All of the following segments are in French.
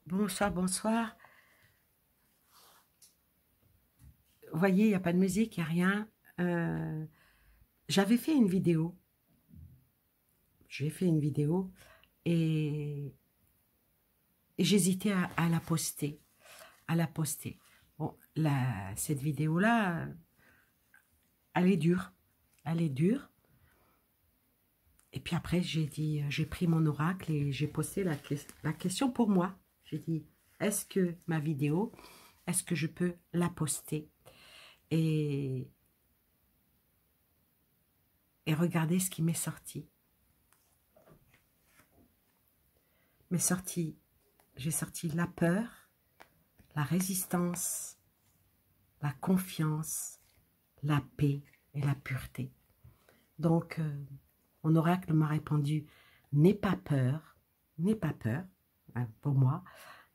Bonsoir, bonsoir. Vous voyez, il n'y a pas de musique, il n'y a rien. Euh, J'avais fait une vidéo. J'ai fait une vidéo et, et j'hésitais à la poster. À la poster. Bon, cette vidéo-là, elle est dure. Elle est dure. Et puis après, j'ai pris mon oracle et j'ai posté la question pour moi. J'ai dit, est-ce que ma vidéo, est-ce que je peux la poster? Et, et regardez ce qui m'est sorti. J'ai sorti la peur, la résistance, la confiance, la paix et la pureté. Donc, mon oracle m'a répondu, n'aie pas peur, hein, pour moi,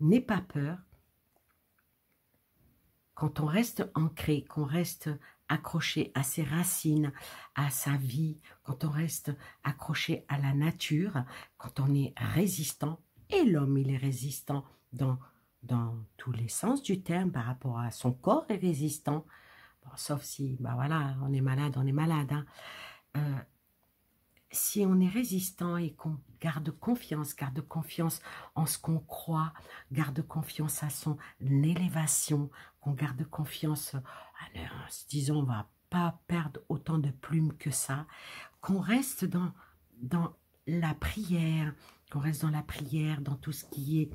n'aie pas peur. Quand on reste ancré, qu'on reste accroché à ses racines, à sa vie, quand on reste accroché à la nature, quand on est résistant, et l'homme il est résistant dans tous les sens du terme, par rapport à son corps est résistant, bon, sauf si, bah voilà, on est malade, hein. Si on est résistant et qu'on garde confiance en ce qu'on croit, garde confiance à son élévation, qu'on garde confiance, en se disant on va pas perdre autant de plumes que ça, qu'on reste dans la prière, dans tout ce qui est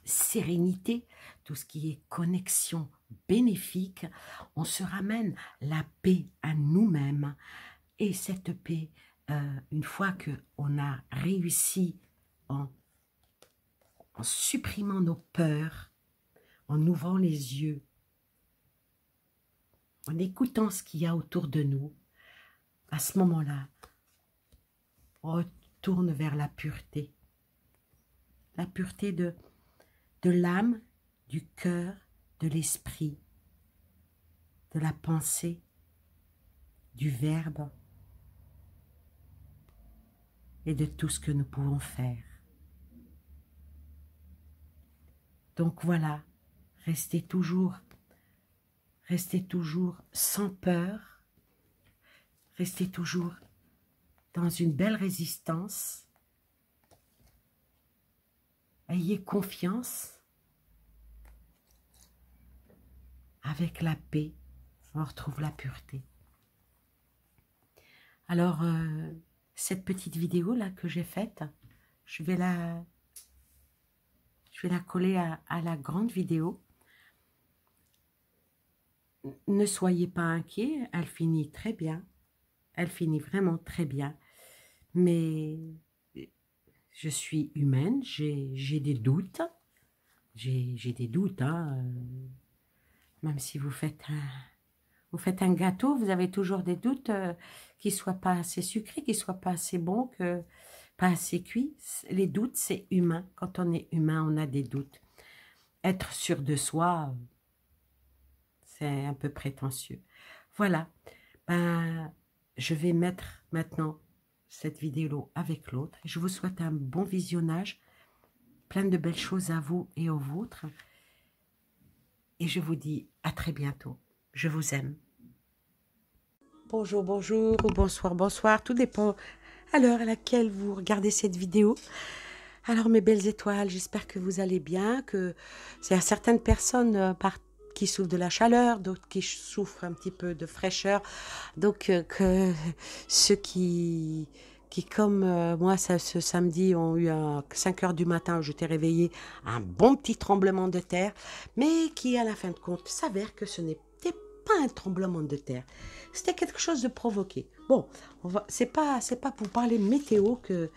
sérénité, tout ce qui est connexion bénéfique, on se ramène la paix à nous-mêmes. Et cette paix, une fois qu'on a réussi en supprimant nos peurs, en ouvrant les yeux, en écoutant ce qu'il y a autour de nous, à ce moment-là, on retourne vers la pureté de l'âme, du cœur, de l'esprit, de la pensée, du verbe et de tout ce que nous pouvons faire. Donc voilà, restez toujours sans peur, restez toujours dans une belle résistance, ayez confiance, avec la paix, on retrouve la pureté. Alors, cette petite vidéo là que j'ai faite, je vais la coller à la grande vidéo. Ne soyez pas inquiets, elle finit très bien. Elle finit vraiment très bien. Mais je suis humaine, j'ai des doutes. J'ai des doutes, hein. Même si vous faites un gâteau, vous avez toujours des doutes qu'il ne soit pas assez sucré, qu'il ne soit pas assez bon, pas assez cuit. Les doutes, c'est humain. Quand on est humain, on a des doutes. Être sûr de soi, c'est un peu prétentieux. Voilà. Ben, je vais mettre maintenant cette vidéo avec l'autre. Je vous souhaite un bon visionnage. Plein de belles choses à vous et aux vôtres. Et je vous dis à très bientôt. Je vous aime. Bonjour, bonjour, ou bonsoir, bonsoir. Tout dépend à l'heure à laquelle vous regardez cette vidéo. Alors mes belles étoiles, j'espère que vous allez bien, que c'est certaines personnes qui souffrent de la chaleur, d'autres qui souffrent un petit peu de fraîcheur. Donc que ceux qui comme moi ce samedi ont eu à 5 heures du matin où j'étais réveillée, un bon petit tremblement de terre, mais qui à la fin de compte s'avère que ce n'était pas un tremblement de terre. C'était quelque chose de provoqué. Bon, c'est pas pour parler météo que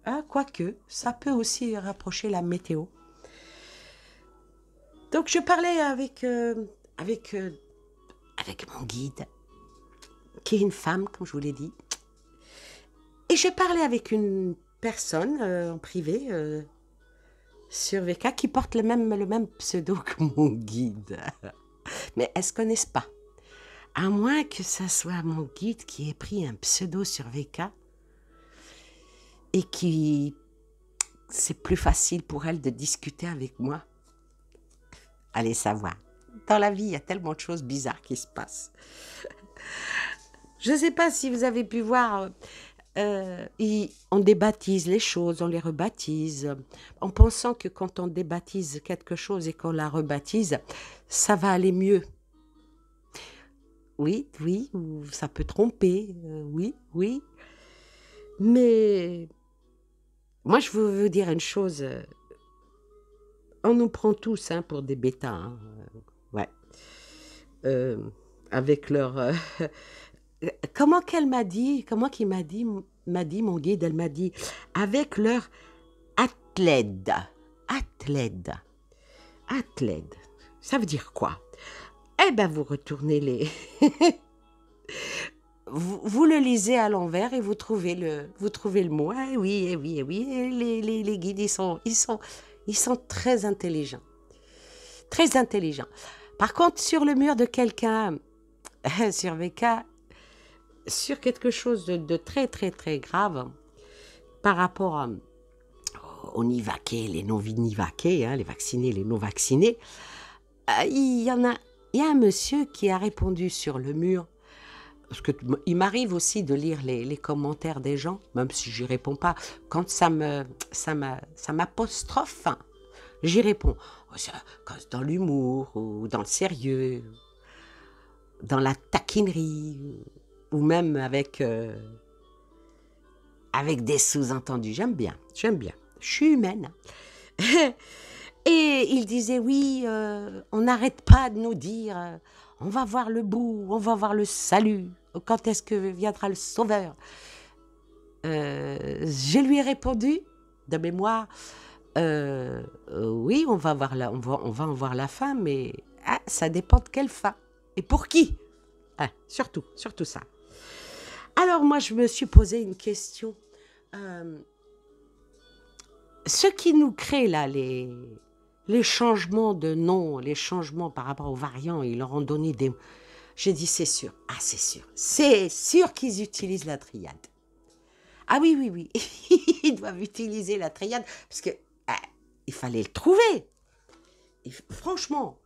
ah, quoique, ça peut aussi rapprocher la météo. Donc je parlais avec mon guide, qui est une femme, comme je vous l'ai dit. Et j'ai parlé avec une personne en privé sur VK qui porte le même pseudo que mon guide. Mais elles ne se connaissent pas. À moins que ça soit mon guide qui ait pris un pseudo sur VK et qui c'est plus facile pour elle de discuter avec moi. Allez savoir. Dans la vie, il y a tellement de choses bizarres qui se passent. Je ne sais pas si vous avez pu voir, on débaptise les choses, on les rebaptise, en pensant que quand on débaptise quelque chose et qu'on la rebaptise, ça va aller mieux. Oui, oui, ou ça peut tromper, oui, oui. Mais moi, je veux vous dire une chose, on nous prend tous hein, pour des bêtas, hein, ouais. Euh, avec leur... comment qu'elle m'a dit, comment qu'il m'a dit, mon guide, elle m'a dit, avec leur athlète, athlète, athlète, ça veut dire quoi? Eh ben, vous retournez les... vous le lisez à l'envers et vous trouvez le mot. Ah oui, eh oui, eh oui, les guides, ils sont très intelligents. Très intelligents. Par contre, sur le mur de quelqu'un, sur VK, sur quelque chose de très, très, très grave, par rapport aux nivaqués, les non-nivaqués, hein, les vaccinés, les non-vaccinés, il y a un monsieur qui a répondu sur le mur, parce qu'il m'arrive aussi de lire les commentaires des gens, même si j'y réponds pas, quand ça m'apostrophe, j'y réponds. Dans l'humour, ou dans le sérieux, dans la taquinerie, ou même avec des sous-entendus. J'aime bien. Je suis humaine. Et il disait, oui, on n'arrête pas de nous dire, on va voir le bout, on va voir le salut, quand est-ce que viendra le sauveur? Je lui ai répondu, de mémoire, oui, on va en voir la fin, mais ça dépend de quelle fin. Et pour qui? Surtout ça. Alors moi, je me suis posé une question. Ce qui nous crée là, les changements de nom, les changements par rapport aux variants, ils leur ont donné des... J'ai dit, c'est sûr. Ah, c'est sûr qu'ils utilisent la triade. Ah oui, oui, oui. Ils doivent utiliser la triade parce que il fallait le trouver. Franchement,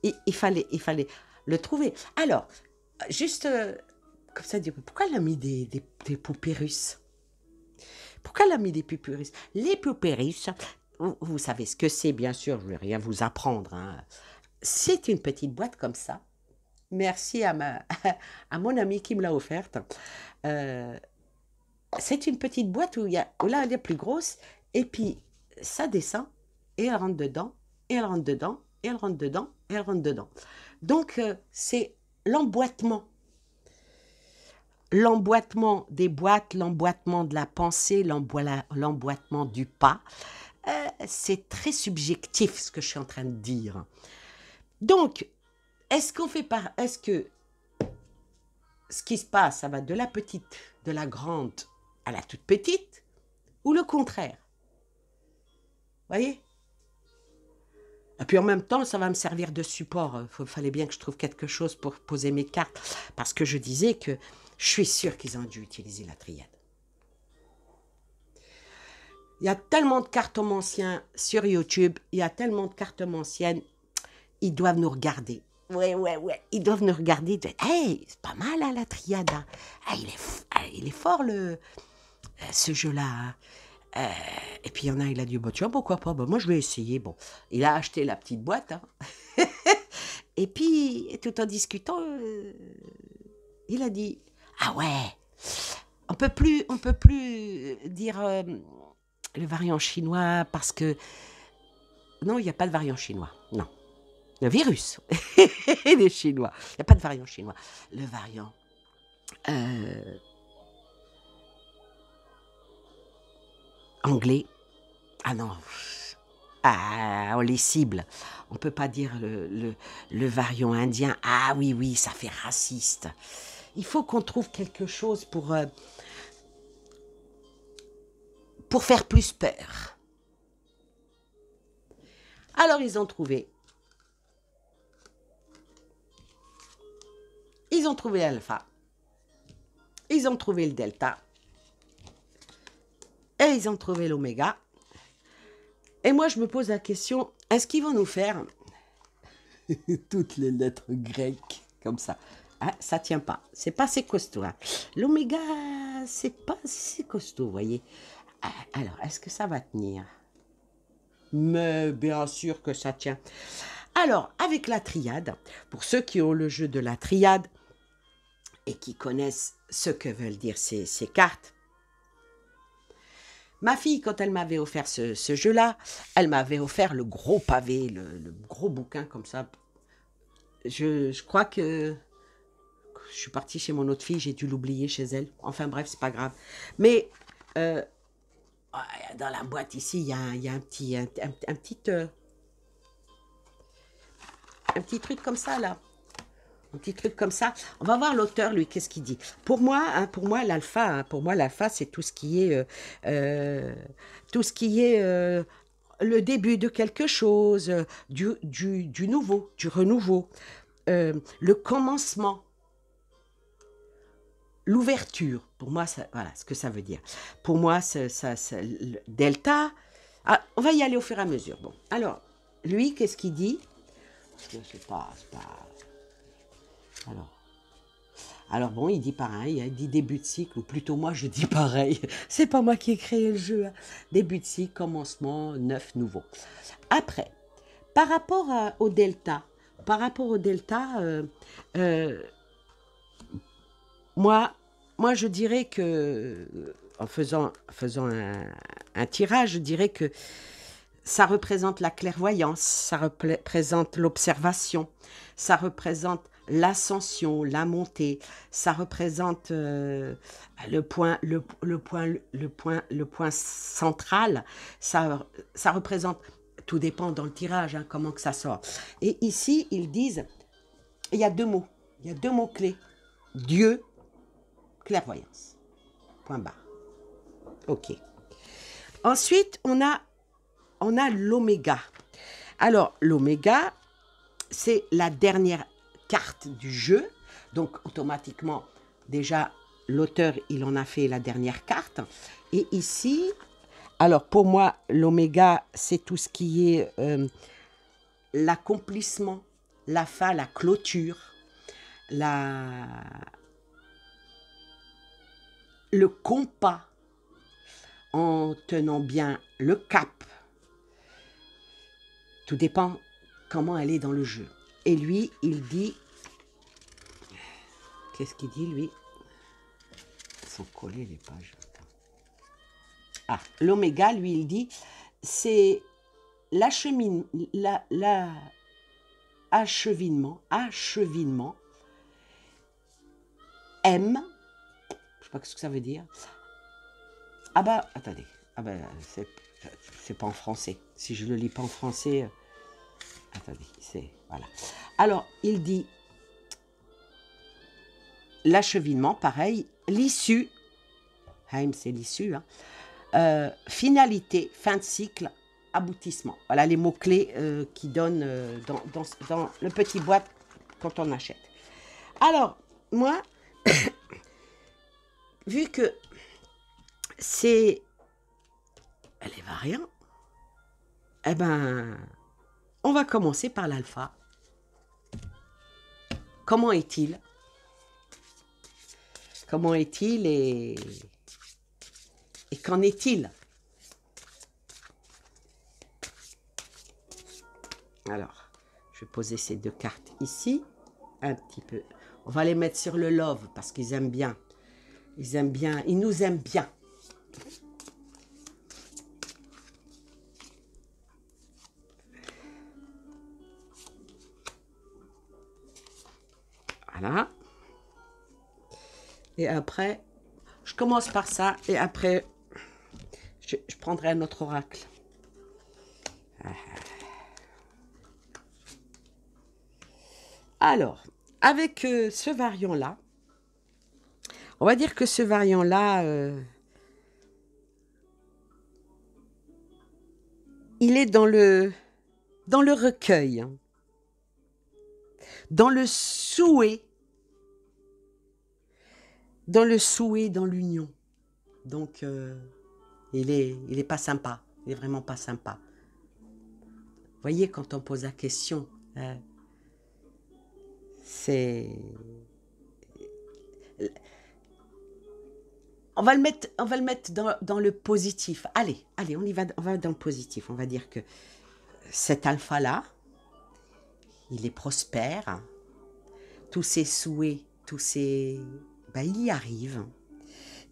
il fallait le trouver. Alors, juste comme ça, pourquoi elle a mis des poupées russes? Pourquoi elle a mis des poupées russes? Les poupées russes, vous savez ce que c'est, bien sûr, je ne vais rien vous apprendre. Hein. C'est une petite boîte comme ça. Merci à mon ami qui me l'a offerte. C'est une petite boîte où là, elle est plus grosse, et puis ça descend, et elle rentre dedans, et elle rentre dedans, et elle rentre dedans, et elle rentre dedans. Donc, c'est l'emboîtement. L'emboîtement des boîtes, l'emboîtement de la pensée, l'emboîtement du pas. C'est très subjectif ce que je suis en train de dire. Donc, est-ce que ce qui se passe, ça va de la petite, de la grande à la toute petite, ou le contraire? Vous voyez? Et puis en même temps, ça va me servir de support. Il fallait bien que je trouve quelque chose pour poser mes cartes, parce que je disais que je suis sûre qu'ils ont dû utiliser la triade. Il y a tellement de cartomanciens sur YouTube, il y a tellement de cartomanciennes, ils doivent nous regarder. Ouais, ils doivent nous regarder. Hey, c'est pas mal, hein, la triade. Hein. Il est fort, ce jeu-là. Hein. Et puis, il y en a, il a dit, tiens, pourquoi pas? Moi, je vais essayer. Bon, il a acheté la petite boîte. Hein. Et puis, tout en discutant, il a dit, ah ouais, on peut plus dire le variant chinois parce que... Non, il n'y a pas de variant chinois, non. Le virus, les Chinois. Il n'y a pas de variant chinois. Le variant anglais. Ah non. On les cible. On ne peut pas dire le variant indien. Ah oui, ça fait raciste. Il faut qu'on trouve quelque chose pour faire plus peur. Alors, ils ont trouvé. Ils ont trouvé l'alpha. Ils ont trouvé le delta. Et ils ont trouvé l'oméga. Et moi, je me pose la question, est-ce qu'ils vont nous faire toutes les lettres grecques comme ça? Ah, ça tient pas. C'est pas assez costaud. Hein. L'oméga, c'est pas assez costaud, vous voyez. Ah, alors, est-ce que ça va tenir? Mais bien sûr que ça tient. Alors, avec la triade, pour ceux qui ont le jeu de la triade et qui connaissent ce que veulent dire ces cartes, ma fille, quand elle m'avait offert ce jeu-là, elle m'avait offert le gros pavé, le gros bouquin comme ça. Je crois que je suis partie chez mon autre fille, j'ai dû l'oublier chez elle. Enfin bref, c'est pas grave. Mais dans la boîte ici, il y a un petit truc comme ça là. Un petit truc comme ça. On va voir l'auteur, lui, qu'est-ce qu'il dit. Pour moi, l'alpha, c'est tout ce qui est, le début de quelque chose, du nouveau, du renouveau, le commencement, l'ouverture. Pour moi, voilà ce que ça veut dire. Pour moi, le delta. Ah, on va y aller au fur et à mesure. Bon, alors, lui, qu'est-ce qu'il dit? C'est pas. Alors bon, il dit pareil, il dit début de cycle, ou plutôt moi je dis pareil, c'est pas moi qui ai créé le jeu. Hein. Début de cycle, commencement, neuf, nouveau. Après, par rapport au delta, moi je dirais que, en faisant un tirage, je dirais que ça représente la clairvoyance, ça représente l'observation, ça représente l'ascension, la montée, ça représente le point central, ça représente, tout dépend dans le tirage, hein, comment que ça sort. Et ici, ils disent, il y a deux mots clés, Dieu, clairvoyance, point barre. Ok. Ensuite, on a l'oméga. Alors, l'oméga, c'est la dernière carte du jeu. Donc, automatiquement, déjà, l'auteur, il en a fait la dernière carte. Et ici, alors, pour moi, l'oméga, c'est tout ce qui est l'accomplissement, la fin, la clôture, le compas, en tenant bien le cap. Tout dépend comment elle est dans le jeu. Et lui, il dit... Qu'est-ce qu'il dit, lui? Ils sont collés, les pages. Ah, l'oméga, lui, il dit, c'est l'acheminement, achevinement, M, je sais pas ce que ça veut dire. Ah bah, attendez, ah bah, c'est pas en français. Si je le lis pas en français, attendez, c'est, voilà. Alors, il dit, l'acheminement, pareil, l'issue, Heim, c'est l'issue, hein, finalité, fin de cycle, aboutissement. Voilà les mots-clés qui donnent dans le petit boîte quand on achète. Alors, moi, vu que c'est les variants, eh ben, on va commencer par l'alpha. Comment est-il? Comment est-il et qu'en est-il? Alors, je vais poser ces deux cartes ici, un petit peu. On va les mettre sur le love parce qu'ils aiment bien. Ils aiment bien, ils nous aiment bien. Voilà. Et après, je commence par ça et après, je prendrai un autre oracle. Alors, avec ce variant-là, on va dire que ce variant-là, il est dans le recueil, dans le souhait, dans l'union. Donc, il est pas sympa. Il est vraiment pas sympa. voyez, quand on pose la question, c'est... On va le mettre dans le positif. Allez, on va dans le positif. On va dire que cet alpha-là, il est prospère. Tous ses souhaits, ben, il y arrive.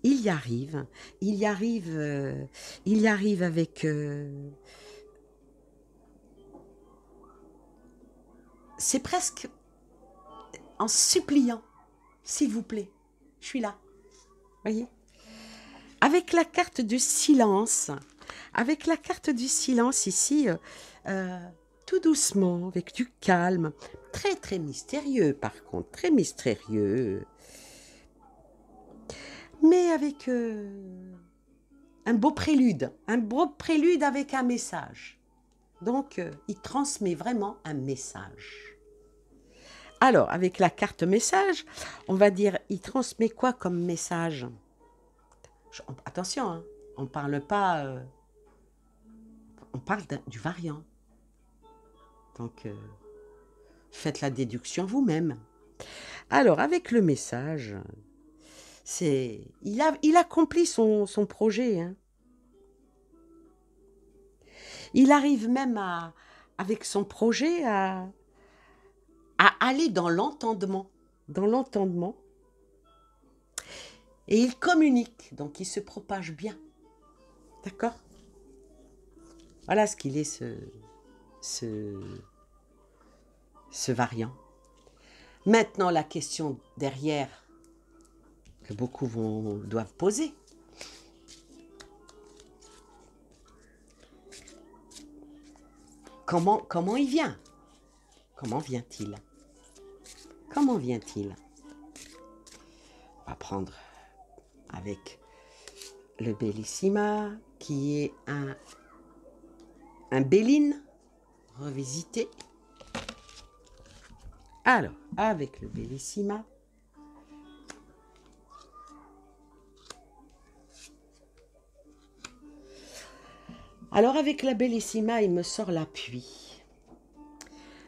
Il y arrive. Il y arrive avec... c'est presque en suppliant. S'il vous plaît, je suis là. Voyez? Avec la carte du silence, ici, tout doucement, avec du calme, très très mystérieux par contre, très mystérieux, mais avec un beau prélude avec un message. Donc, il transmet vraiment un message. Alors, avec la carte message, on va dire, il transmet quoi comme message? Attention, hein, on parle pas... on parle du variant. Donc, faites la déduction vous-même. Alors, avec le message, il accomplit son projet. Hein. Il arrive même avec son projet à aller dans l'entendement. Et il communique, donc il se propage bien. D'accord? Voilà ce qu'il est, ce variant. Maintenant, la question derrière que beaucoup doivent poser. Comment il vient? Comment vient-il? Comment vient-il? On va prendre avec le Bellissima, qui est un Béline revisité. Alors, avec le Bellissima, alors avec la Bellissima, il me sort l'appui.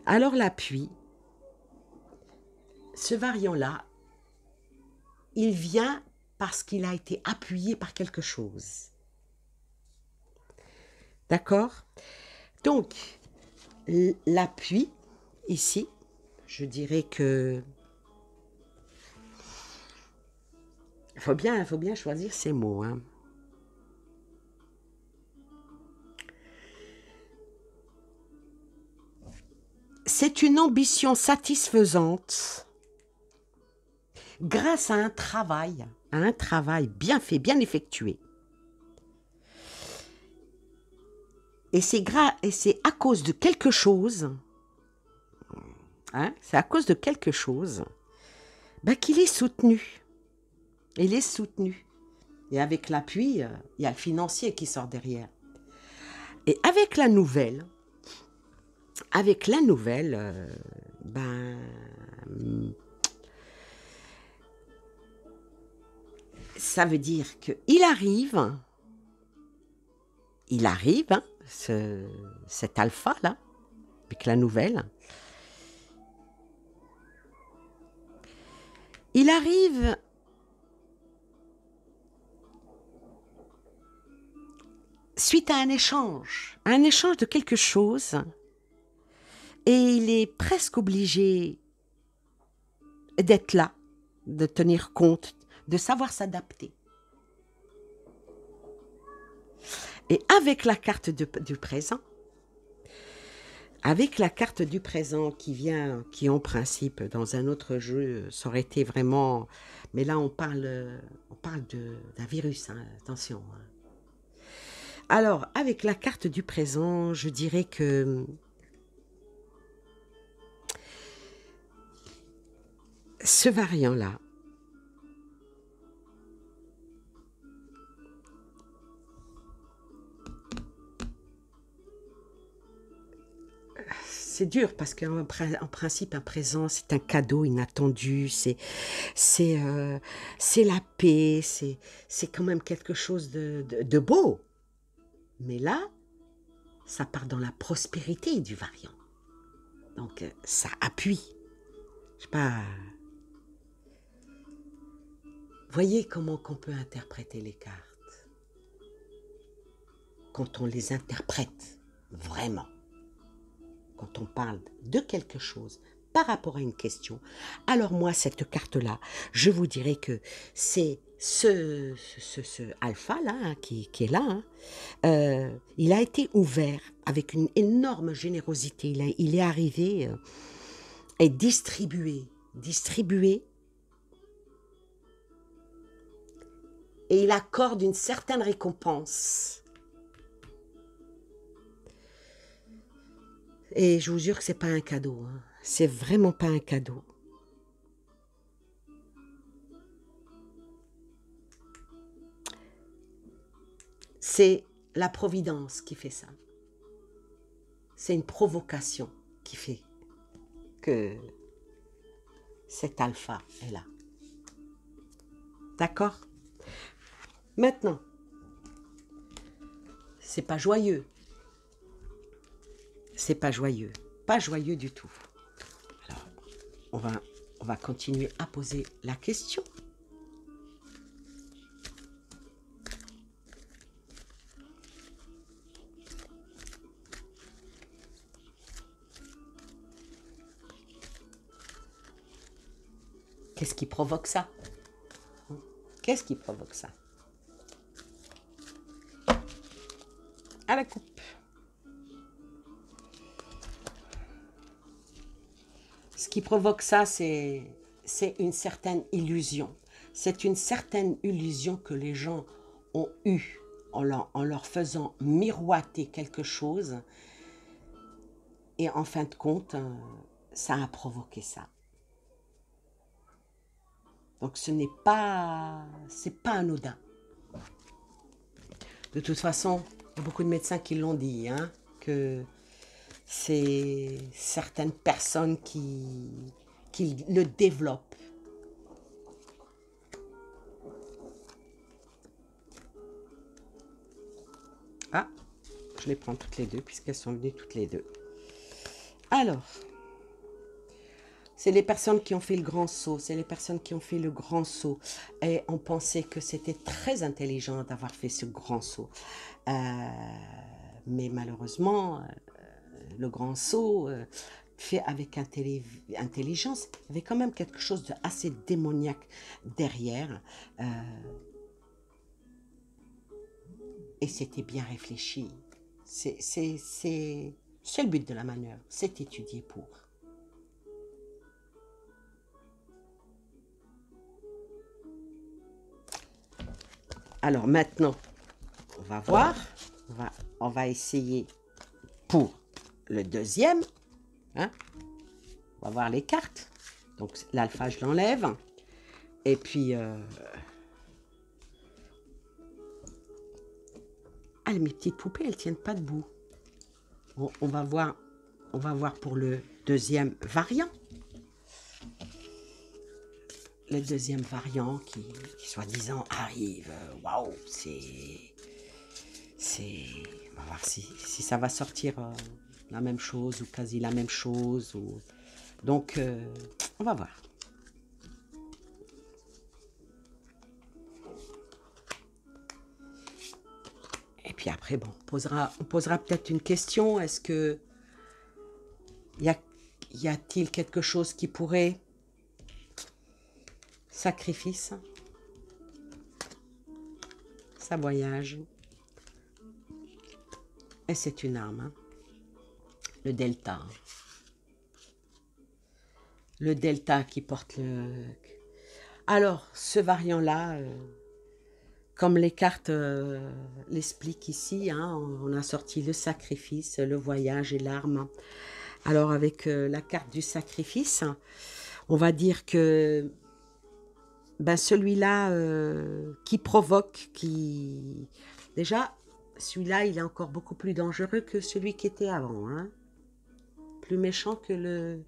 Alors l'appui, ce variant-là, il vient parce qu'il a été appuyé par quelque chose. D'accord? Donc, l'appui, ici, je dirais que... Il faut bien choisir ses mots. Hein. C'est une ambition satisfaisante grâce à un travail bien fait, bien effectué. Et c'est à cause de quelque chose, hein, c'est à cause de quelque chose ben, qu'il est soutenu. Il est soutenu. Et avec l'appui, il y a le financier qui sort derrière. Et avec la nouvelle, ben, ça veut dire qu'il arrive, hein, cet alpha-là, avec la nouvelle, il arrive suite à un échange de quelque chose, et il est presque obligé d'être là, de tenir compte, de savoir s'adapter. Et avec la carte du présent, qui en principe, dans un autre jeu, ça aurait été vraiment... Mais là, on parle d'un virus, hein, attention. Hein. Alors, avec la carte du présent, je dirais que ce variant-là, c'est dur parce qu'en principe, un présent, c'est un cadeau inattendu, c'est la paix, c'est quand même quelque chose de beau. Mais là, ça part dans la prospérité du variant. Donc, ça appuie. Je sais pas. Voyez comment qu'on peut interpréter les cartes. Quand on les interprète vraiment. Quand on parle de quelque chose par rapport à une question, alors moi, cette carte-là, je vous dirais que c'est ce alpha-là, hein, qui est là, hein, il a été ouvert avec une énorme générosité. Il est arrivé et distribué, et il accorde une certaine récompense. Et je vous jure que c'est pas un cadeau, hein. C'est vraiment pas un cadeau. C'est la providence qui fait ça. C'est une provocation qui fait que cet alpha est là. D'accord? Maintenant, c'est pas joyeux. C'est pas joyeux. Pas joyeux du tout. Alors, on va continuer à poser la question. Qu'est-ce qui provoque ça? Qu'est-ce qui provoque ça? À la coupe. Ce qui provoque ça, c'est une certaine illusion. C'est une certaine illusion que les gens ont eue en leur faisant miroiter quelque chose. Et en fin de compte, ça a provoqué ça. Donc ce n'est pas, c'est pas anodin. De toute façon, il y a beaucoup de médecins qui l'ont dit, hein, que c'est certaines personnes qui le développent. Ah, je les prends toutes les deux puisqu'elles sont venues toutes les deux. Alors, c'est les personnes qui ont fait le grand saut, c'est les personnes qui ont fait le grand saut et on pensait que c'était très intelligent d'avoir fait ce grand saut. Mais malheureusement, le grand saut fait avec intelligence, il y avait quand même quelque chose d'assez démoniaque derrière. Et c'était bien réfléchi. C'est le but de la manœuvre, c'est étudié pour. Alors maintenant, on va voir, on va essayer pour le deuxième. Hein, on va voir les cartes. Donc l'alpha, je l'enlève. Et puis, ah, mes petites poupées, elles tiennent pas debout. On va voir pour le deuxième variant. Le deuxième variant qui soi-disant arrive. Waouh, on va voir si ça va sortir la même chose ou quasi la même chose. Donc, on va voir. Et puis après, bon, on posera peut-être une question. Est-ce que y a-t-il quelque chose qui pourrait sacrifice, ça voyage, et c'est une arme, hein. Le delta. Le delta qui porte le... Alors, ce variant-là, comme les cartes l'expliquent ici, hein, on a sorti le sacrifice, le voyage et l'arme. Alors, avec la carte du sacrifice, on va dire que ben celui-là qui provoque, déjà, celui-là, il est encore beaucoup plus dangereux que celui qui était avant, hein. Plus méchant que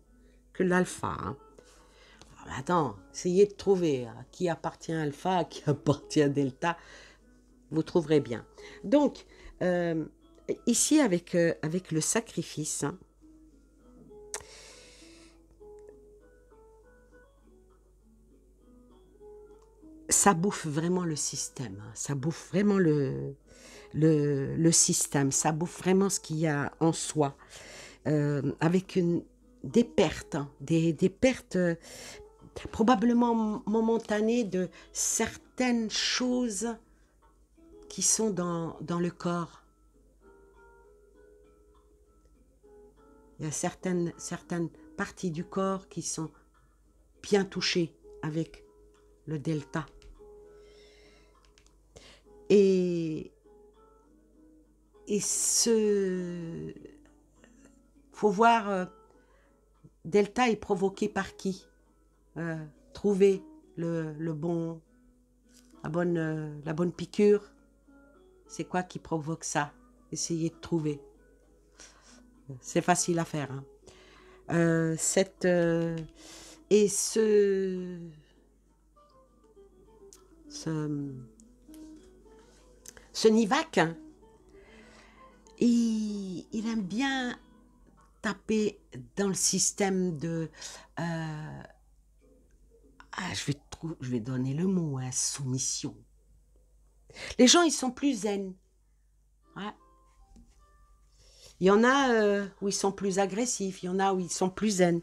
l'alpha, hein. Attends, essayez de trouver à qui appartient alpha, à qui appartient delta, vous trouverez bien. Donc, ici, avec le sacrifice, hein, ça bouffe vraiment le système. Hein, ça bouffe vraiment le système. Ça bouffe vraiment ce qu'il y a en soi. Avec des pertes, hein, des pertes probablement momentanées de certaines choses qui sont dans le corps. Il y a certaines parties du corps qui sont bien touchées avec le delta. Et faut voir, delta est provoqué par qui? Trouver la bonne piqûre. C'est quoi qui provoque ça? Essayez de trouver. C'est facile à faire. Hein. Et ce Nivak, hein, il aime bien taper dans le système de... je vais donner le mot, hein, soumission. Les gens, ils sont plus zen. Ouais. Il y en a où ils sont plus agressifs, il y en a où ils sont plus zen.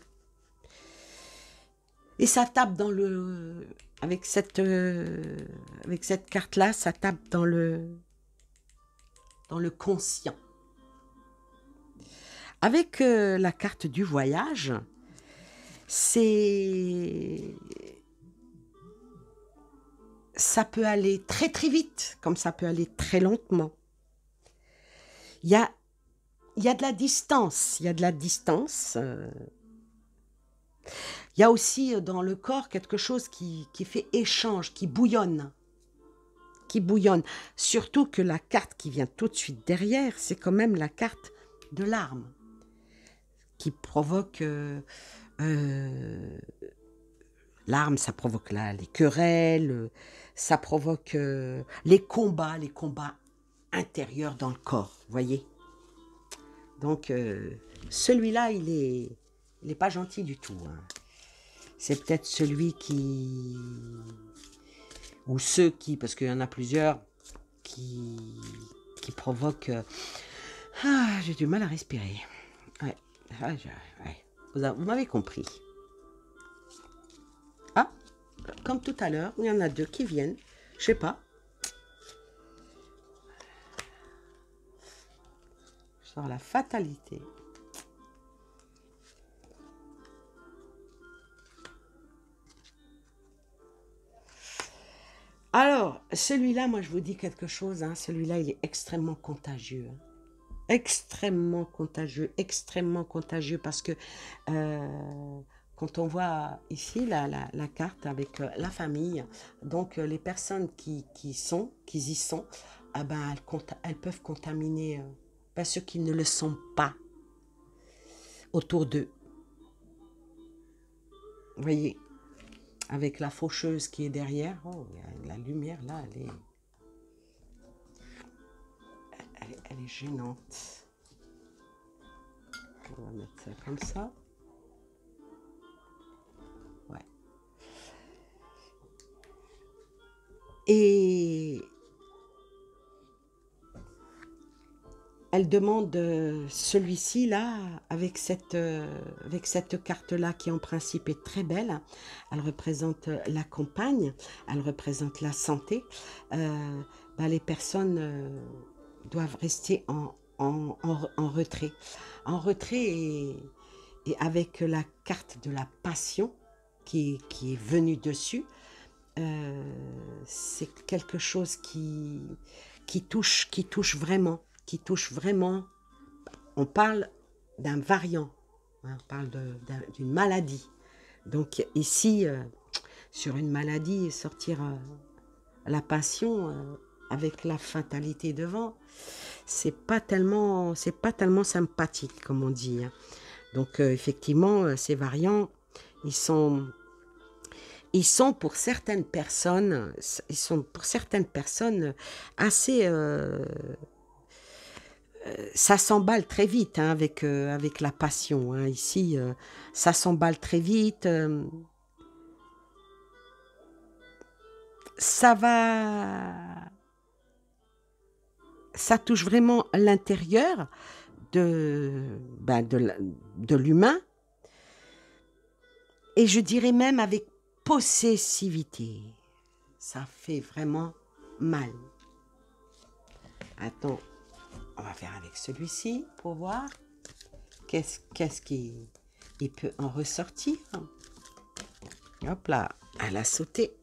Et ça tape dans le... Avec cette carte-là, ça tape dans le conscient. Avec la carte du voyage, ça peut aller très très vite, comme ça peut aller très lentement. Il y a de la distance, il y a de la distance. Il y a aussi dans le corps quelque chose qui fait échange, qui bouillonne. Qui bouillonne. Surtout que la carte qui vient tout de suite derrière, c'est quand même la carte de l'arme. Qui provoque... l'arme, ça provoque les querelles, ça provoque les combats intérieurs dans le corps, vous voyez. Donc, celui-là, il est pas gentil du tout. Hein. C'est peut-être celui qui... Ou ceux qui, parce qu'il y en a plusieurs, qui provoquent... j'ai du mal à respirer. Ouais. Ouais. Vous m'avez compris. Ah, comme tout à l'heure, il y en a deux qui viennent. Je sais pas. Je sors la fatalité. Alors, celui-là, moi, je vous dis quelque chose. Hein, celui-là, il est extrêmement contagieux. Hein. Extrêmement contagieux parce que quand on voit ici la carte avec la famille, donc les personnes qui y sont, ah ben, elles peuvent contaminer ceux qui ne le sont pas autour d'eux. Vous voyez, avec la faucheuse qui est derrière, oh, la lumière là, elle est gênante. On va mettre ça comme ça. Ouais. Et elle demande celui-ci là, avec cette carte-là qui en principe est très belle. Elle représente la campagne, elle représente la santé. Les personnes doivent rester en retrait. En retrait et avec la carte de la passion qui est venue dessus, c'est quelque chose qui touche vraiment. On parle d'un variant, hein, on parle d'une maladie. Donc ici, sur une maladie, sortir la passion avec la fatalité devant, c'est pas tellement sympathique, comme on dit. Hein. Donc effectivement, ces variants, ils sont pour certaines personnes, assez ça s'emballe très vite hein, avec la passion. Hein. Ici, ça s'emballe très vite. Ça va... Ça touche vraiment l'intérieur de l'humain. Et je dirais même avec possessivité. Ça fait vraiment mal. Attends, on va faire avec celui-ci pour voir qu'est-ce qui il peut en ressortir. Hop là, elle a sauté.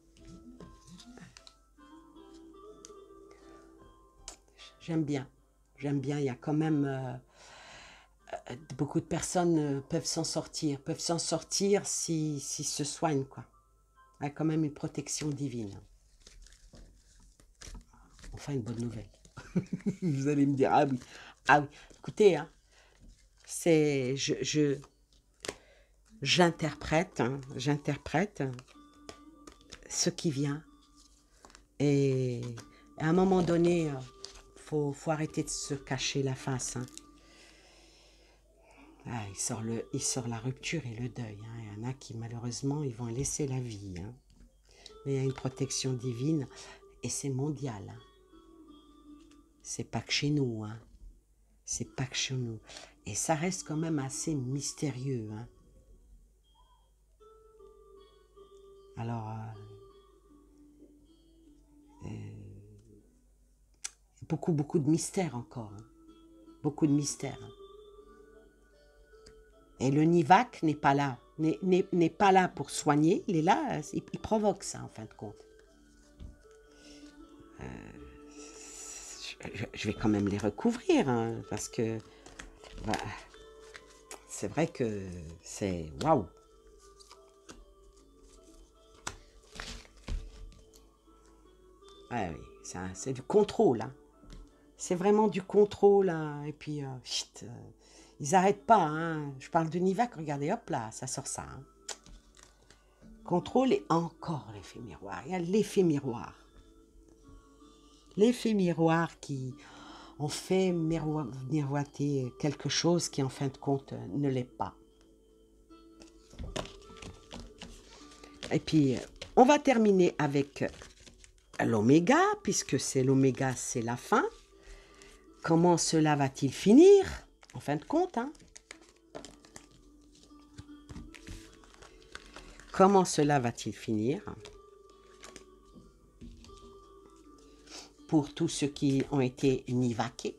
J'aime bien, il y a quand même beaucoup de personnes peuvent s'en sortir s'ils se soignent, quoi. Il y a quand même une protection divine. Enfin, une bonne nouvelle. Vous allez me dire, ah oui, écoutez, hein, c'est, j'interprète ce qui vient. Et à un moment donné, faut arrêter de se cacher la face. Hein. Ah, il sort la rupture et le deuil. Hein. Il y en a qui, malheureusement, ils vont laisser la vie. Hein. Mais il y a une protection divine et c'est mondial. Hein. C'est pas que chez nous. Hein. C'est pas que chez nous. Et ça reste quand même assez mystérieux. Hein. Alors, beaucoup de mystères encore. Hein. Beaucoup de mystères. Hein. Et le Nivac n'est pas là. N'est pas là pour soigner. Il est là, il provoque ça en fin de compte. Je vais quand même les recouvrir. Hein, parce que bah, c'est vrai que c'est waouh. Ah oui, c'est du contrôle. Hein. C'est vraiment du contrôle. Hein. Et puis, ils n'arrêtent pas. Hein. Je parle de Nivac, regardez, hop là, ça sort ça. Hein. Contrôle et encore l'effet miroir. Il y a l'effet miroir. L'effet miroir qui ont fait miroiter quelque chose qui, en fin de compte, ne l'est pas. Et puis, on va terminer avec l'oméga, puisque c'est l'oméga, c'est la fin. Comment cela va-t-il finir, en fin de compte, hein? Comment cela va-t-il finir pour tous ceux qui ont été nivaqués?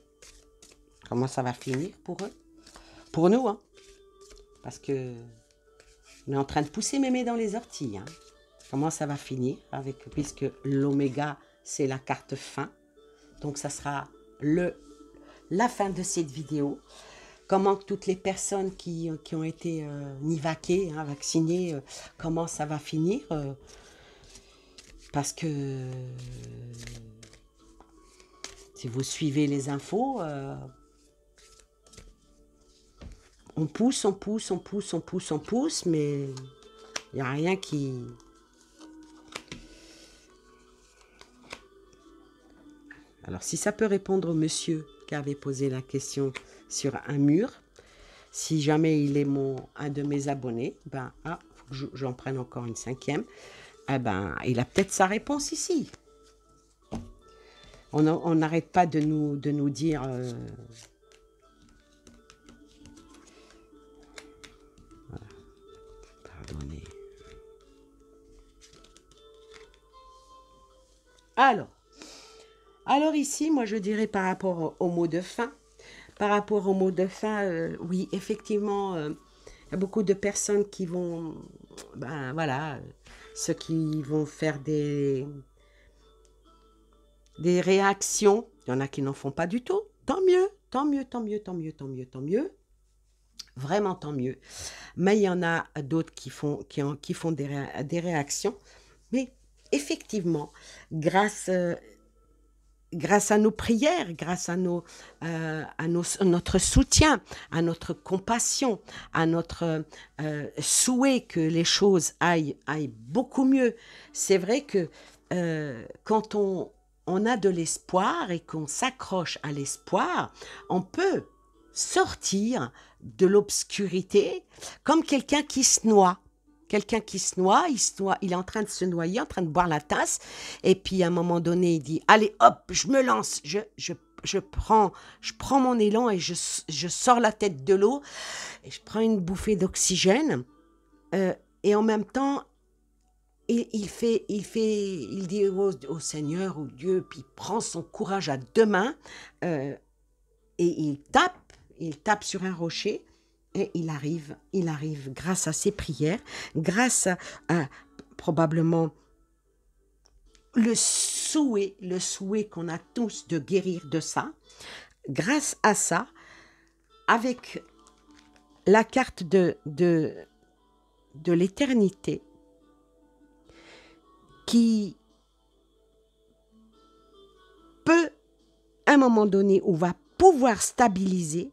Comment ça va finir pour eux? Pour nous, hein? Parce que on est en train de pousser mémé dans les orties, hein? Comment ça va finir avec, puisque l'oméga, c'est la carte fin. Donc, ça sera la fin de cette vidéo. Comment toutes les personnes qui ont été nivaquées, hein, vaccinées, comment ça va finir parce que si vous suivez les infos, on pousse, mais il n'y a rien qui... Alors, si ça peut répondre au monsieur qui avait posé la question sur un mur, si jamais il est un de mes abonnés, ben, faut que j'en prenne encore une cinquième, eh ben, il a peut-être sa réponse ici. On n'arrête pas de nous dire... Voilà. Pardonnez. Alors ici, moi je dirais par rapport au mot de fin, oui, effectivement, il y a beaucoup de personnes qui vont, ben voilà, ceux qui vont faire des réactions, il y en a qui n'en font pas du tout, tant mieux, vraiment tant mieux, mais il y en a d'autres qui font des réactions, mais effectivement, grâce à nos prières, grâce à notre soutien, à notre compassion, à notre souhait que les choses aillent beaucoup mieux. C'est vrai que quand on on a de l'espoir et qu'on s'accroche à l'espoir, on peut sortir de l'obscurité comme quelqu'un qui se noie. Quelqu'un qui se noie, il est en train de se noyer, en train de boire la tasse, et puis à un moment donné, il dit, allez, hop, je me lance, je prends mon élan et je sors la tête de l'eau, et je prends une bouffée d'oxygène, et en même temps, il dit au Seigneur, au Dieu, puis il prend son courage à deux mains, et il tape sur un rocher, et il arrive grâce à ses prières, grâce à probablement le souhait qu'on a tous de guérir de ça, grâce à ça, avec la carte de l'éternité, qui peut, à un moment donné, ou va pouvoir stabiliser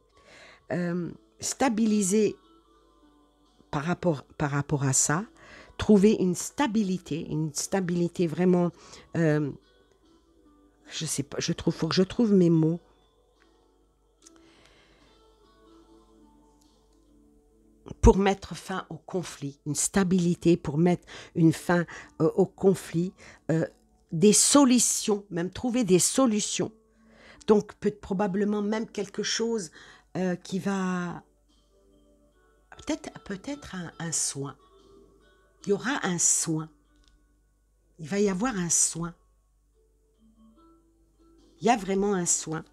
par rapport à ça, trouver une stabilité vraiment, je sais pas, faut que je trouve mes mots. Pour mettre fin au conflit, une stabilité pour mettre une fin au conflit, des solutions, même trouver des solutions. Donc probablement même quelque chose qui va peut-être un soin. Il y aura un soin. Il va y avoir un soin. Il y a vraiment un soin.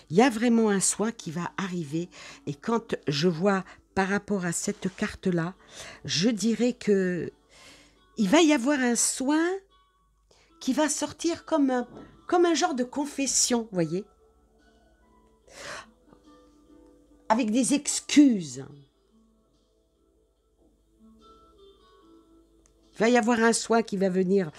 Il y a vraiment un soin qui va arriver. Et quand je vois par rapport à cette carte-là, je dirais que il va y avoir un soin qui va sortir comme un genre de confession, vous voyez, avec des excuses. Il va y avoir un soin qui va venir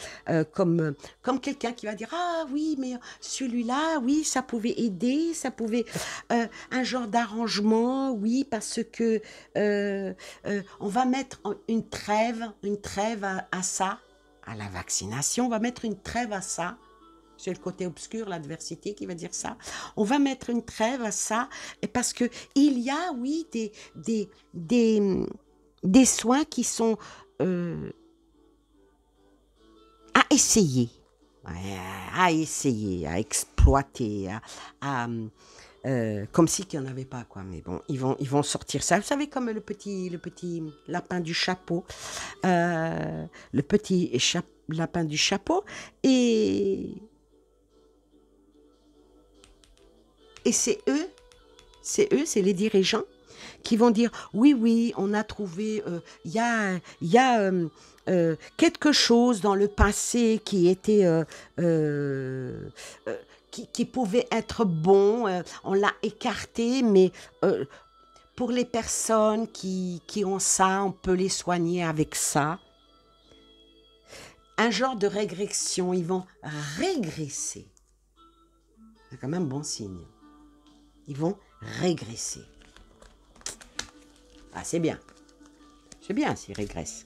comme quelqu'un qui va dire « Ah oui, mais celui-là, oui, ça pouvait aider, ça pouvait... un genre d'arrangement, oui, parce que on va mettre une trêve à ça, à la vaccination, on va mettre une trêve à ça. » C'est le côté obscur, l'adversité qui va dire ça. On va mettre une trêve à ça, et parce que il y a, oui, des soins qui sont... à essayer, à exploiter, comme si qu'il n'y en avait pas, quoi. Mais bon, ils vont sortir ça. Vous savez, comme le petit lapin du chapeau, le petit lapin du chapeau, et c'est eux, c'est les dirigeants qui vont dire oui, on a trouvé, il y a quelque chose dans le passé qui était qui pouvait être bon, on l'a écarté, mais pour les personnes qui ont ça, on peut les soigner avec ça. Un genre de régression, ils vont régresser. C'est quand même bon signe. Ils vont régresser. Ah, c'est bien. C'est bien s'ils régressent.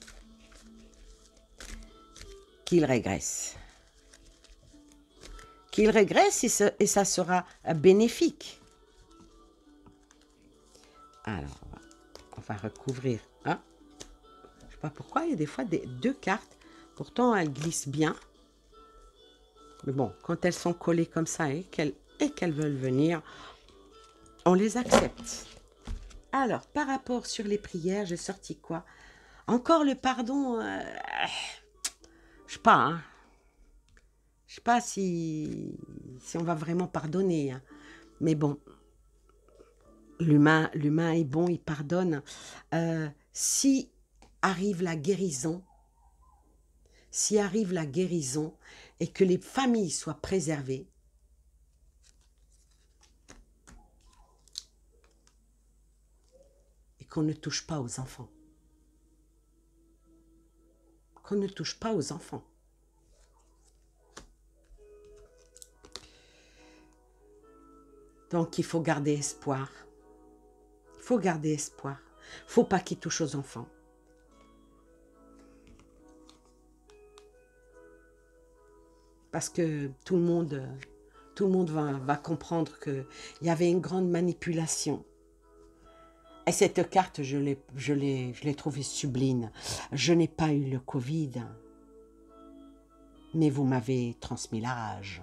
Qu'ils régressent. Qu'ils régressent et ça sera bénéfique. Alors, on va recouvrir. Hein? Je ne sais pas pourquoi, il y a des fois deux cartes. Pourtant, elles glissent bien. Mais bon, quand elles sont collées comme ça et qu'elles veulent venir, on les accepte. Alors, par rapport sur les prières, j'ai sorti quoi? Encore le pardon. Je sais pas. Hein. Je sais pas si on va vraiment pardonner. Hein. Mais bon, l'humain est bon, il pardonne. Si arrive la guérison, et que les familles soient préservées, qu'on ne touche pas aux enfants. Qu'on ne touche pas aux enfants. Donc, il faut garder espoir. Il faut garder espoir. Il ne faut pas qu'ils touchent aux enfants. parce que tout le monde va comprendre qu'il y avait une grande manipulation. Et cette carte, je l'ai trouvée sublime. Je n'ai pas eu le Covid, mais vous m'avez transmis la rage.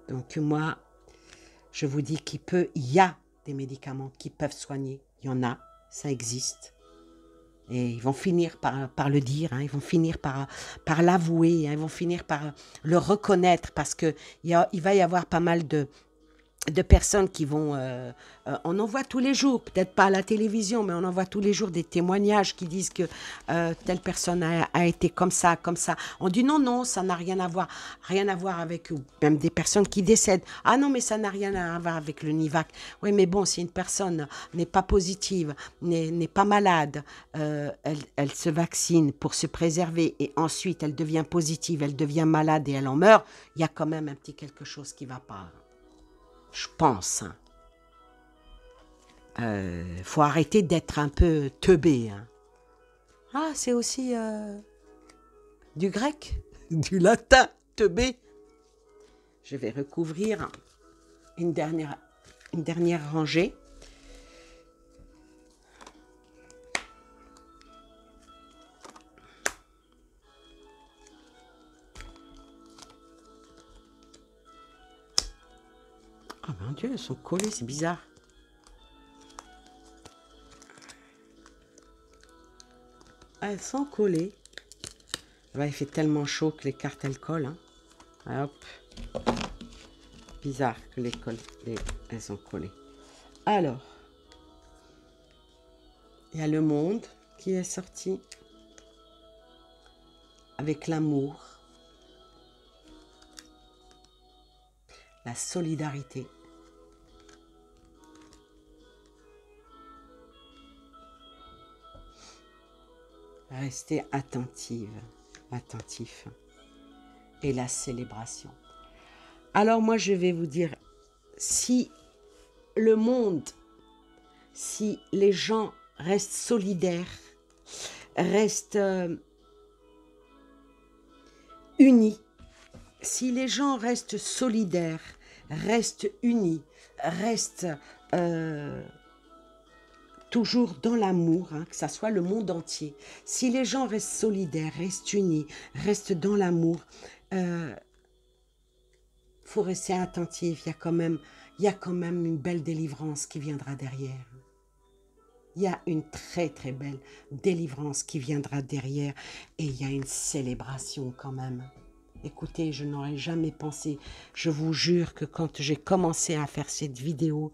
Donc moi, je vous dis il y a des médicaments qui peuvent soigner. Il y en a, ça existe. Et ils vont finir par le dire, hein, ils vont finir par l'avouer, hein, ils vont finir par le reconnaître parce qu'il va y avoir pas mal de personnes qui vont... on en voit tous les jours, peut-être pas à la télévision, mais on en voit tous les jours des témoignages qui disent que telle personne a été comme ça, comme ça. On dit non, non, ça n'a rien à voir avec... Même des personnes qui décèdent. Ah non, mais ça n'a rien à voir avec le Nivac. Oui, mais bon, si une personne n'est pas positive, n'est pas malade, elle se vaccine pour se préserver et ensuite elle devient positive, elle devient malade et elle en meurt, il y a quand même un petit quelque chose qui ne va pas. Je pense. Faut arrêter d'être un peu teubé. Hein. Ah, c'est aussi du grec, du latin, teubé. Je vais recouvrir une dernière rangée. Oh mon Dieu, elles sont collées, c'est bizarre. Elles sont collées. Ouais, il fait tellement chaud que les cartes, elles collent. Hein. Hop. Bizarre que elles sont collées. Alors, il y a le monde qui est sorti avec l'amour, la solidarité. Restez attentif. Et la célébration. Alors moi, je vais vous dire, si le monde, si les gens restent solidaires, restent unis, si les gens restent solidaires, restent unis, restent toujours dans l'amour, hein, que ça soit le monde entier. Si les gens restent solidaires, restent unis, restent dans l'amour, faut rester attentif. Il y a quand même une belle délivrance qui viendra derrière. Il y a une très très belle délivrance qui viendra derrière et il y a une célébration quand même. Écoutez, je n'aurais jamais pensé, je vous jure que quand j'ai commencé à faire cette vidéo,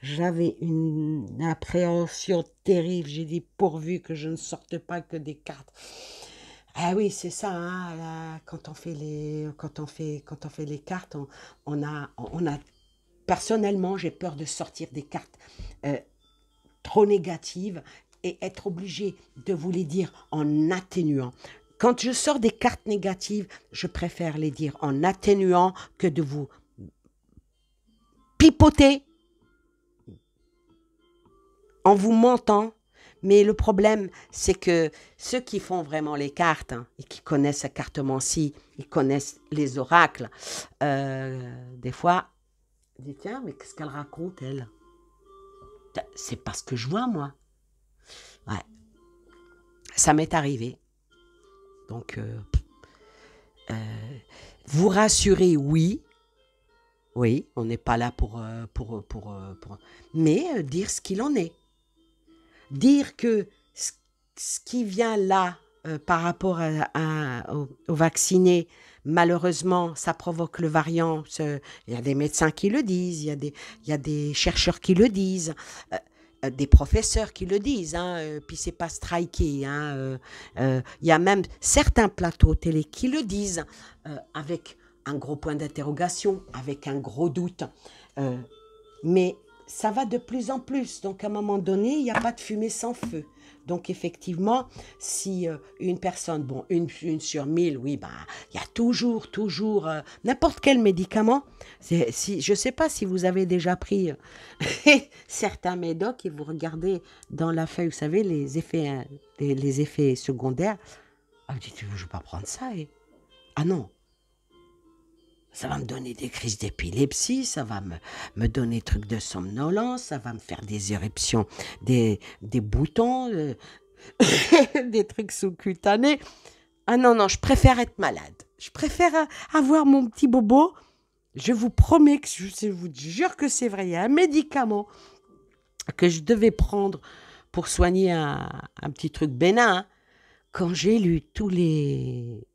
j'avais une appréhension terrible. J'ai dit pourvu que je ne sorte pas que des cartes. Ah oui, c'est ça, hein, là, quand on fait les cartes, on a personnellement, j'ai peur de sortir des cartes trop négatives et être obligé de vous les dire en atténuant. Quand je sors des cartes négatives, je préfère les dire en atténuant que de vous pipoter en vous mentant. Mais le problème, c'est que ceux qui font vraiment les cartes hein, et qui connaissent la cartomancie, ils connaissent les oracles, des fois, ils disent, tiens, mais qu'est-ce qu'elle raconte, elle? C'est pas ce que je vois, moi. Ouais. Ça m'est arrivé. Donc, vous rassurez, oui. Oui, on n'est pas là pour mais dire ce qu'il en est. Dire que ce qui vient là par rapport aux vaccinés, malheureusement, ça provoque le variant. Il y a des médecins qui le disent, il y a des chercheurs qui le disent, des professeurs qui le disent, hein, puis c'est pas striké. Hein, il y a même certains plateaux télé qui le disent avec un gros point d'interrogation, avec un gros doute. Mais ça va de plus en plus. Donc, à un moment donné, il n'y a pas de fumée sans feu. Donc, effectivement, si une personne, bon, une sur 1000, oui, bah, il y a toujours, n'importe quel médicament. Je ne sais pas si vous avez déjà pris certains médocs et vous regardez dans la feuille, vous savez, les effets secondaires. Elle me dit, je ne veux pas prendre ça. Ah non, ça va me donner des crises d'épilepsie, ça va me donner des trucs de somnolence, ça va me faire des éruptions, des boutons, des trucs sous-cutanés. Ah non, non, je préfère être malade. Je préfère avoir mon petit bobo. Je vous promets que je vous jure que c'est vrai. Il y a un médicament que je devais prendre pour soigner un petit truc bénin. Hein. Quand j'ai lu tous les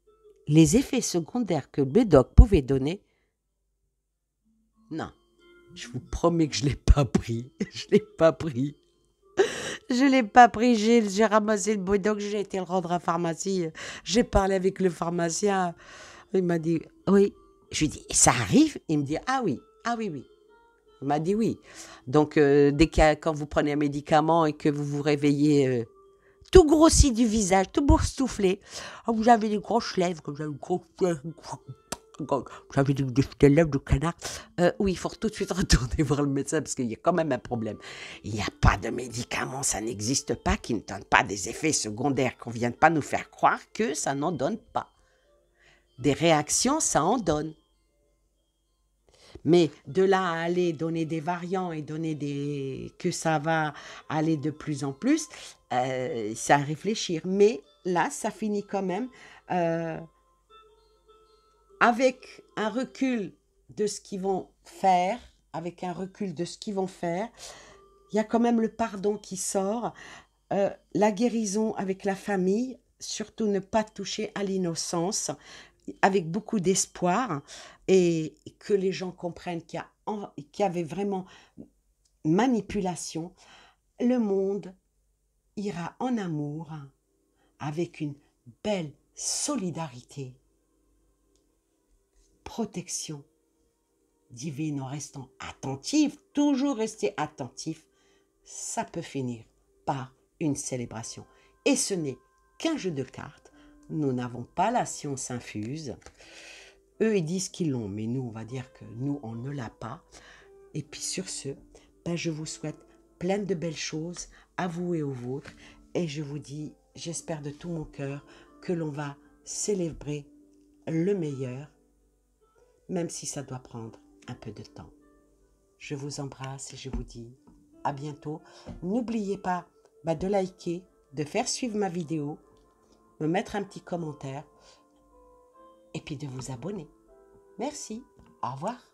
effets secondaires que le médoc pouvait donner, non, je vous promets que je ne l'ai pas pris. Je ne l'ai pas pris. Je ne l'ai pas pris. J'ai ramassé le médoc, j'ai été le rendre à la pharmacie. J'ai parlé avec le pharmacien. Il m'a dit, oui. Je lui ai dit, ça arrive? Il me dit, ah oui, ah oui, oui. Il m'a dit oui. Donc, quand vous prenez un médicament et que vous vous réveillez tout grossi du visage, tout boursouflé, vous avez des grosses lèvres, vous avez des lèvres de canard, oui, il faut tout de suite retourner voir le médecin parce qu'il y a quand même un problème. Il n'y a pas de médicament, ça n'existe pas, qui ne donne pas des effets secondaires, qu'on ne vient pas nous faire croire que ça n'en donne pas. Des réactions, ça en donne. Mais de là à aller donner des variants et que ça va aller de plus en plus, c'est à réfléchir. Mais là, ça finit quand même avec un recul de ce qu'ils vont faire, il y a quand même le pardon qui sort, la guérison avec la famille, surtout ne pas toucher à l'innocence, avec beaucoup d'espoir, et que les gens comprennent qu'il y avait vraiment manipulation. Le monde ira en amour avec une belle solidarité, protection divine en restant attentif, toujours rester attentif. Ça peut finir par une célébration. Et ce n'est qu'un jeu de cartes. Nous n'avons pas la science infuse. Eux, ils disent qu'ils l'ont, mais nous, on va dire que nous, on ne l'a pas. Et puis sur ce, je vous souhaite plein de belles choses à vous et aux vôtres. Et je vous dis, j'espère de tout mon cœur que l'on va célébrer le meilleur, même si ça doit prendre un peu de temps. Je vous embrasse et je vous dis à bientôt. N'oubliez pas de liker, de faire suivre ma vidéo, me mettre un petit commentaire et puis de vous abonner. Merci. Au revoir.